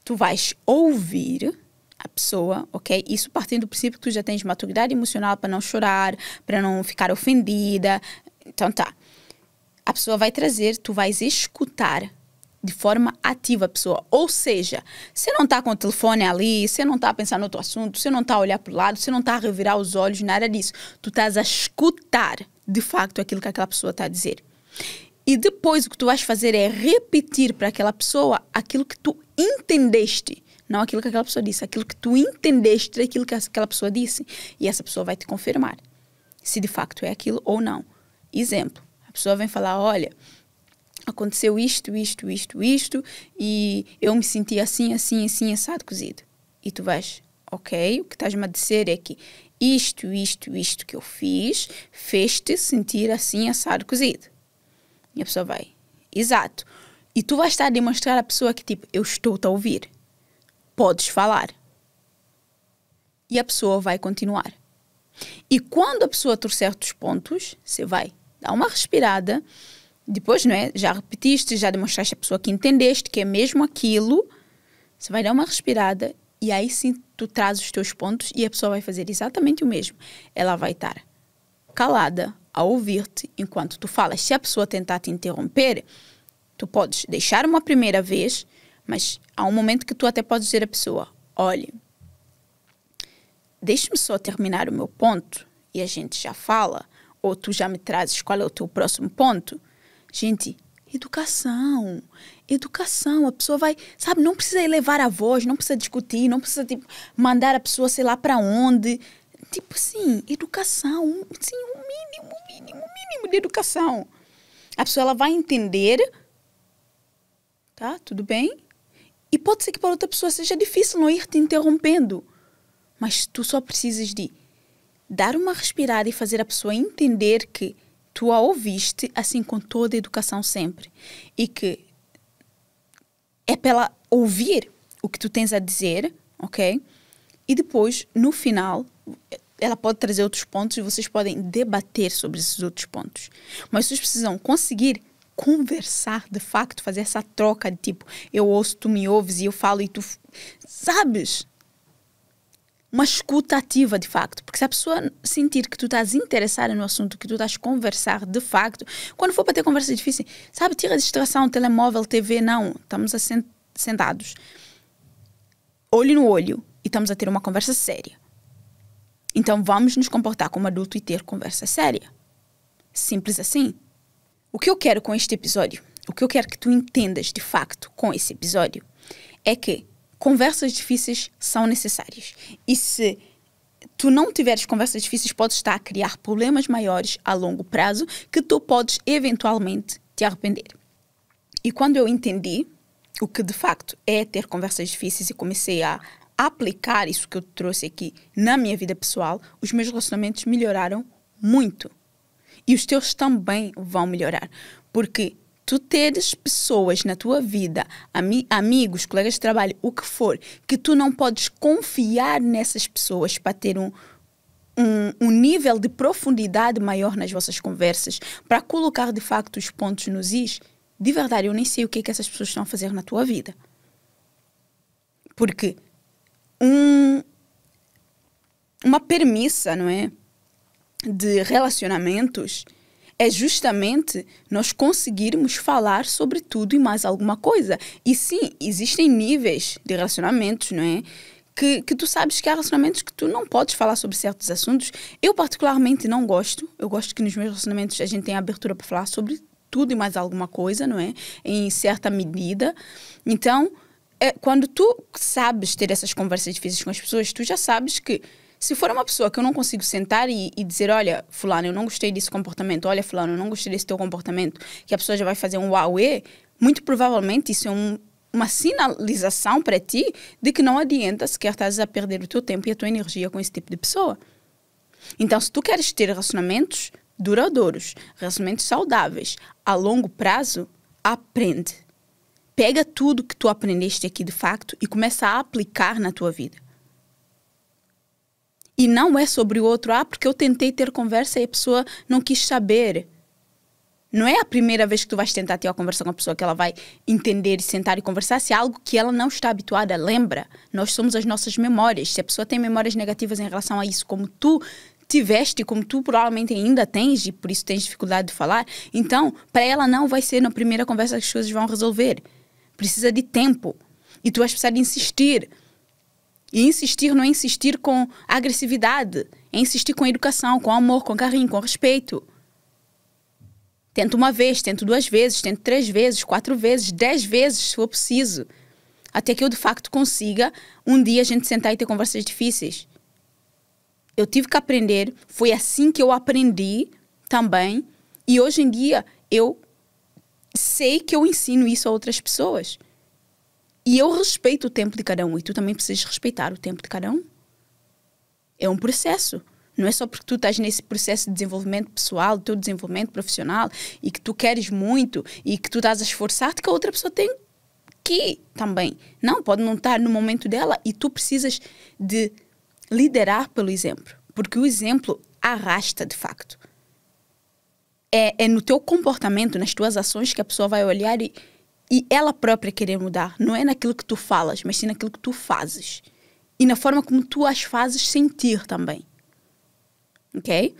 Tu vais ouvir a pessoa, ok? Isso partindo do princípio que tu já tens maturidade emocional para não chorar, para não ficar ofendida. Então tá. a pessoa vai trazer, tu vais escutar de forma ativa a pessoa. Ou seja, você não está com o telefone ali, você não está a pensar no outro assunto, você não está a olhar para o lado, você não está a revirar os olhos, nada disso. Tu estás a escutar, de facto, aquilo que aquela pessoa está a dizer. E depois o que tu vais fazer é repetir para aquela pessoa aquilo que tu entendeste. Não aquilo que aquela pessoa disse, aquilo que tu entendeste daquilo que aquela pessoa disse. E essa pessoa vai te confirmar se de facto é aquilo ou não. Exemplo, a pessoa vem falar, olha, aconteceu isto, e eu me senti assim, assado, cozido. E tu vais, ok, o que estás-me a dizer é que isto que eu fiz, fez-te sentir assim, assado, cozido. E a pessoa vai, exato. E tu vais estar a demonstrar à pessoa que, tipo, eu estou-te a ouvir. Podes falar. E a pessoa vai continuar. E quando a pessoa trouxer certos pontos, você vai dar uma respirada. Depois, não é? Já repetiste, já demonstraste à pessoa que entendeste, que é mesmo aquilo. Você vai dar uma respirada e aí sim tu traz os teus pontos e a pessoa vai fazer exatamente o mesmo. Ela vai estar calada a ouvir-te enquanto tu falas. Se a pessoa tentar te interromper, tu podes deixar uma primeira vez, mas há um momento que tu até podes dizer à pessoa, olha, deixa-me só terminar o meu ponto e a gente já fala, ou tu já me trazes qual é o teu próximo ponto. Gente, educação, a pessoa vai, sabe, não precisa elevar a voz, não precisa discutir, não precisa, tipo, mandar a pessoa sei lá para onde. Tipo assim, educação, sim, o mínimo de educação. A pessoa ela vai entender, tá, tudo bem? E pode ser que para outra pessoa seja difícil não ir te interrompendo. Mas tu só precisas de dar uma respirada e fazer a pessoa entender que tu a ouviste, assim, com toda a educação sempre. E que é para ela ouvir o que tu tens a dizer, ok? E depois, no final, ela pode trazer outros pontos e vocês podem debater sobre esses outros pontos. Mas vocês precisam conseguir conversar, de facto, fazer essa troca de tipo, eu ouço, tu me ouves e eu falo e tu... Sabes? Uma escuta ativa, de facto. Porque se a pessoa sentir que tu estás interessada no assunto, que tu estás a conversar, de facto, quando for para ter conversa difícil, sabe, tira a distração, telemóvel, TV, não. Estamos sentados, olho no olho, e estamos a ter uma conversa séria. Então vamos nos comportar como adulto e ter conversa séria. Simples assim. O que eu quero com este episódio, o que eu quero que tu entendas, de facto, com esse episódio, é que conversas difíceis são necessárias. E se tu não tiveres conversas difíceis, podes estar a criar problemas maiores a longo prazo que tu podes eventualmente te arrepender. E quando eu entendi o que de facto é ter conversas difíceis e comecei a aplicar isso que eu trouxe aqui na minha vida pessoal, os meus relacionamentos melhoraram muito. E os teus também vão melhorar. Porque tu teres pessoas na tua vida, amigos, colegas de trabalho, o que for, que tu não podes confiar nessas pessoas para ter um nível de profundidade maior nas vossas conversas, para colocar de facto os pontos nos is, de verdade, eu nem sei o que é que essas pessoas estão a fazer na tua vida. Porque uma premissa, não é, de relacionamentos é justamente nós conseguirmos falar sobre tudo e mais alguma coisa. E sim, existem níveis de relacionamentos, não é? Que tu sabes que há relacionamentos que tu não podes falar sobre certos assuntos. Eu particularmente não gosto. Eu gosto que nos meus relacionamentos a gente tenha abertura para falar sobre tudo e mais alguma coisa, não é? Em certa medida. Então, quando tu sabes ter essas conversas difíceis com as pessoas, tu já sabes que se for uma pessoa que eu não consigo sentar e dizer, olha, fulano, eu não gostei desse comportamento, olha, fulano, eu não gostei desse teu comportamento, que a pessoa já vai fazer um uauê, muito provavelmente isso é uma sinalização para ti de que não adianta sequer estás a perder o teu tempo e a tua energia com esse tipo de pessoa. Então, se tu queres ter relacionamentos duradouros, relacionamentos saudáveis, a longo prazo, aprende. Pega tudo que tu aprendeste aqui de facto e começa a aplicar na tua vida. E não é sobre o outro, porque eu tentei ter conversa e a pessoa não quis saber. Não é a primeira vez que tu vais tentar ter uma conversa com a pessoa que ela vai entender e sentar e conversar se é algo que ela não está habituada. Lembra, nós somos as nossas memórias. Se a pessoa tem memórias negativas em relação a isso, como tu tiveste, como tu provavelmente ainda tens, e por isso tens dificuldade de falar, então, para ela não vai ser na primeira conversa que as coisas vão resolver. Precisa de tempo. E tu vais precisar de insistir. E insistir não é insistir com agressividade. É insistir com educação, com amor, com carinho, com respeito. Tento uma vez, tento 2 vezes, tento 3 vezes, 4 vezes, 10 vezes, se for preciso. Até que eu, de facto, consiga um dia a gente sentar e ter conversas difíceis. Eu tive que aprender, foi assim que eu aprendi também. E hoje em dia, eu sei que eu ensino isso a outras pessoas. E eu respeito o tempo de cada um. E tu também precisas respeitar o tempo de cada um. É um processo. Não é só porque tu estás nesse processo de desenvolvimento pessoal, do teu desenvolvimento profissional, e que tu queres muito, e que tu estás a esforçar-te, que a outra pessoa tem que também. Não, pode não estar no momento dela, e tu precisas de liderar pelo exemplo. Porque o exemplo arrasta, de facto. É no teu comportamento, nas tuas ações, que a pessoa vai olhar e ela própria querer mudar. Não é naquilo que tu falas, mas sim naquilo que tu fazes. E na forma como tu as fazes sentir também. Ok?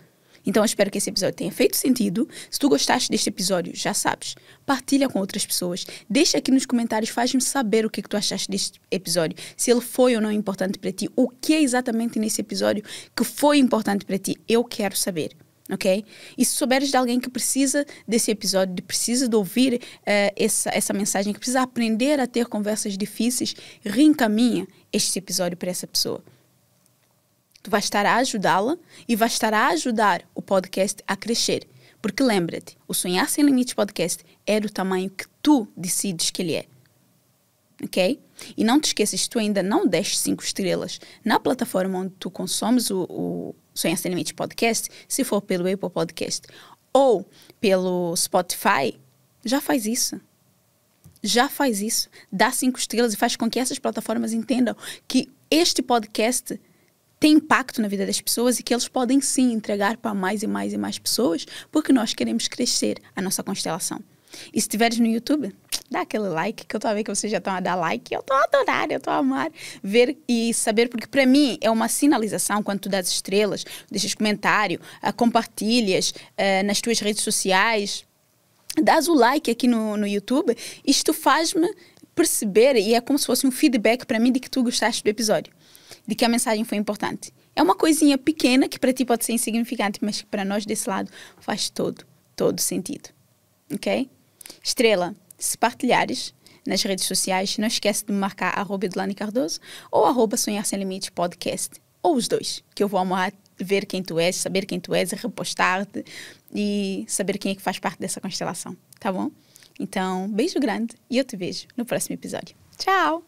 Então, eu espero que esse episódio tenha feito sentido. Se tu gostaste deste episódio, já sabes, partilha com outras pessoas. Deixa aqui nos comentários, faz-me saber o que tu achaste deste episódio. Se ele foi ou não importante para ti. O que é exatamente nesse episódio que foi importante para ti? Eu quero saber. Ok? E se souberes de alguém que precisa desse episódio, precisa de ouvir essa mensagem, que precisa aprender a ter conversas difíceis, reencaminha este episódio para essa pessoa. Tu vais estar a ajudá-la e vais estar a ajudar o podcast a crescer. Porque lembra-te, o Sonhar Sem Limites podcast é do tamanho que tu decides que ele é. Ok? E não te esqueças, se tu ainda não deste 5 estrelas na plataforma onde tu consomes o Sonhar Sem Limites podcast, se for pelo Apple Podcast ou pelo Spotify, já faz isso. Já faz isso. Dá 5 estrelas e faz com que essas plataformas entendam que este podcast tem impacto na vida das pessoas e que eles podem sim entregar para mais e mais e mais pessoas, porque nós queremos crescer a nossa constelação. E se estiveres no YouTube, dá aquele like, que eu estou a ver que vocês já estão a dar like, eu estou a adorar, eu estou a amar ver e saber, porque para mim é uma sinalização quando tu dás estrelas, deixas comentário, compartilhas nas tuas redes sociais, dás o like aqui no YouTube, isto faz-me perceber, e é como se fosse um feedback para mim de que tu gostaste do episódio, de que a mensagem foi importante. É uma coisinha pequena que para ti pode ser insignificante, mas que para nós desse lado faz todo sentido. Ok? Estrela, se partilhares nas redes sociais, não esquece de me marcar @EdelaneCardoso ou @Sonhar Sem Limites podcast. Ou os dois, que eu vou amar ver quem tu és, saber quem tu és, repostar-te e saber quem é que faz parte dessa constelação. Tá bom? Então, beijo grande e eu te vejo no próximo episódio. Tchau!